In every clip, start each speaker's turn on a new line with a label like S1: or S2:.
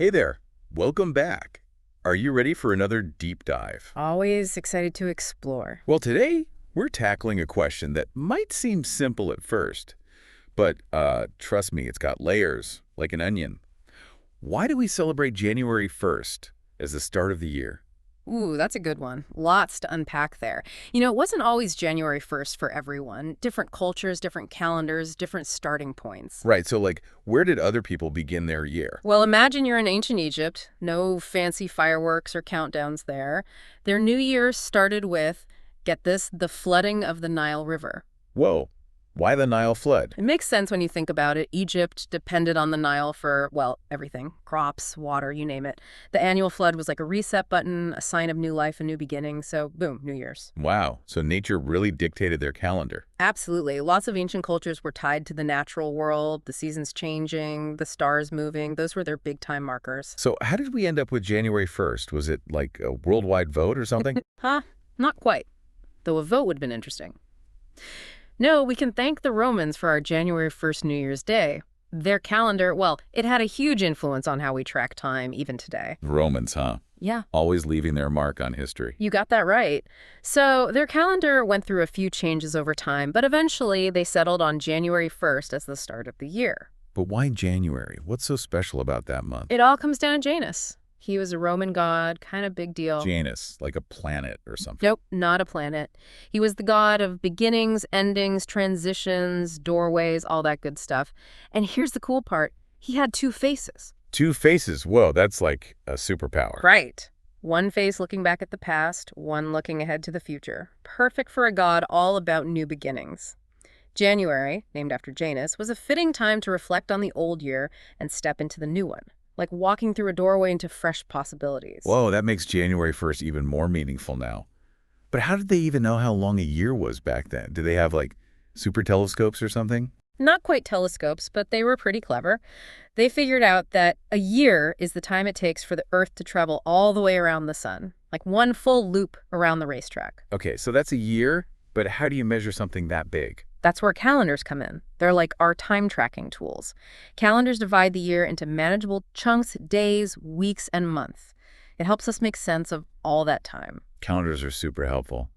S1: Hey there, welcome back. Are you ready for another deep dive?
S2: Always excited to explore.
S1: Well, today we're tackling a question that might seem simple at first, but trust me, it's got layers like an onion. Why do we celebrate January 1st as the start of the year?
S2: Ooh, that's a good one. Lots to unpack there. It wasn't always January 1st for everyone. Different cultures, different calendars, different starting points.
S1: Right, so where did other people begin their year?
S2: Well, imagine you're in ancient Egypt. No fancy fireworks or countdowns there. Their New Year started with, get this, the flooding of the Nile River.
S1: Whoa, why the Nile flood?
S2: It makes sense when you think about it. Egypt depended on the Nile for, well, everything. Crops, water, you name it. The annual flood was like a reset button, a sign of new life, a new beginning. So, boom, New Year's.
S1: Wow, so nature really dictated their calendar.
S2: Absolutely. Lots of ancient cultures were tied to the natural world, the seasons changing, the stars moving. Those were their big time markers.
S1: So how did we end up with January 1st? Was it like a worldwide vote or something?
S2: Huh? Not quite. Though a vote would have been interesting. No, we can thank the Romans for our January 1st New Year's Day. Their calendar, well, it had a huge influence on how we track time even today.
S1: Romans, huh?
S2: Yeah,
S1: Always leaving their mark on history.
S2: you got that right. So their calendar went through a few changes over time, but eventually they settled on January 1st as the start of the year.
S1: But why January? What's so special about that month?
S2: It all comes down to Janus. He was a Roman god, kind of big deal.
S1: Janus, like a planet or something.
S2: Nope, not a planet. He was the god of beginnings, endings, transitions, doorways, all that good stuff. And here's the cool part. He had two faces.
S1: Two faces. Whoa, that's like a superpower.
S2: Right. One face looking back at the past, one looking ahead to the future. Perfect for a god all about new beginnings. January, named after Janus, was a fitting time to reflect on the old year and step into the new one, like walking through a doorway into fresh possibilities.
S1: Whoa, that makes January 1st even more meaningful now. But how did they even know how long a year was back then? Did they have super telescopes or something?
S2: Not quite telescopes, but they were pretty clever. They figured out that a year is the time it takes for the Earth to travel all the way around the sun, like one full loop around the racetrack.
S1: Okay, so that's a year, but how do you measure something that big?
S2: That's where calendars come in. They're like our time tracking tools. Calendars divide the year into manageable chunks, days, weeks, and months. It helps us make sense of all that time.
S1: Calendars are super helpful.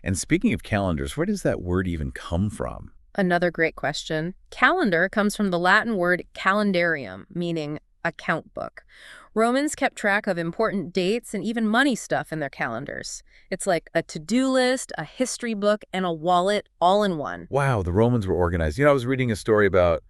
S1: And speaking of calendars, where does that word even come from?
S2: Another great question. Calendar comes from the Latin word calendarium, meaning account book. Romans kept track of important dates and even money stuff in their calendars. It's like a to-do list, a history book, and a wallet all in one.
S1: Wow, the Romans were organized. I was reading a story about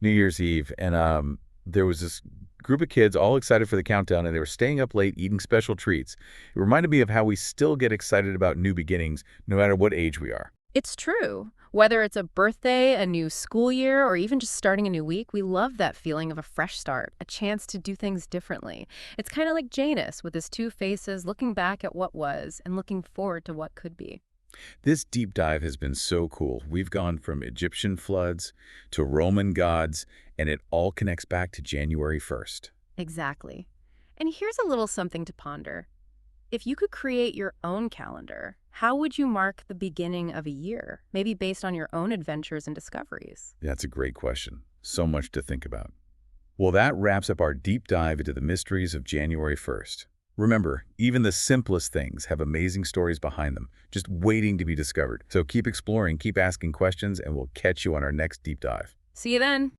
S1: New Year's Eve, and there was this group of kids all excited for the countdown, and they were staying up late eating special treats. It reminded me of how we still get excited about new beginnings, no matter what age we are.
S2: It's true. Whether it's a birthday, a new school year, or even just starting a new week, we love that feeling of a fresh start, a chance to do things differently. It's kind of like Janus with his two faces, looking back at what was and looking forward to what could be.
S1: This deep dive has been so cool. We've gone from Egyptian floods to Roman gods, and it all connects back to January 1st.
S2: Exactly. And here's a little something to ponder. If you could create your own calendar, how would you mark the beginning of a year? Maybe based on your own adventures and discoveries.
S1: That's a great question. So much to think about. Well, that wraps up our deep dive into the mysteries of January 1st. Remember, even the simplest things have amazing stories behind them, just waiting to be discovered. So keep exploring, keep asking questions, and we'll catch you on our next deep dive.
S2: See you then.